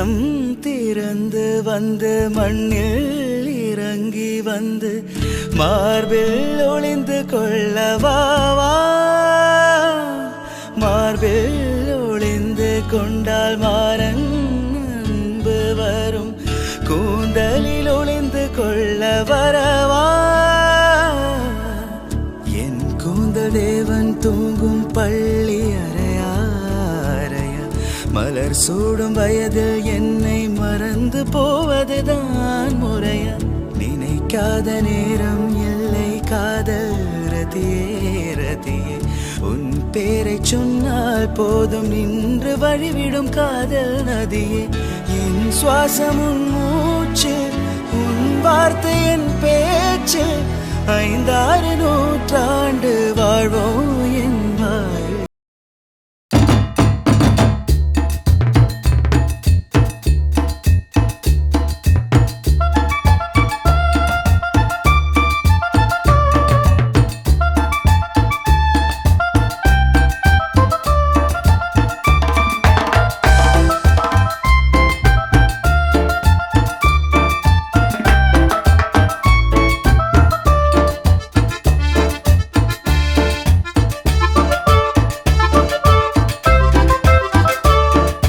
இதயம் திறந்து வந்து மண்ணில் இறங்கி வந்து மார்பில் ஒளிந்து கொள்ளவா மார்பில் ஒளிந்து கொண்டால் மாறன் அன்பு வரும் கூந்தலில் ஒளிந்து கொள்ள வரவா என் கூந்தல் தேவன் தூங்கும் பள்ளி அறையா மலர் சூடும் வயதில் என்னை மறந்து போவதுதான் முறையா நினைக்காத நேரம் இல்லை காதல் ரதியே உன் பேரை சொன்னால் போதும் நின்று வழிவிடும் காதல் நதியே என் சுவாசம் உன் மூச்சு உன் வார்த்தை என் பேச்சு 5-6 நூற்றாண்டு வாழ்வோம்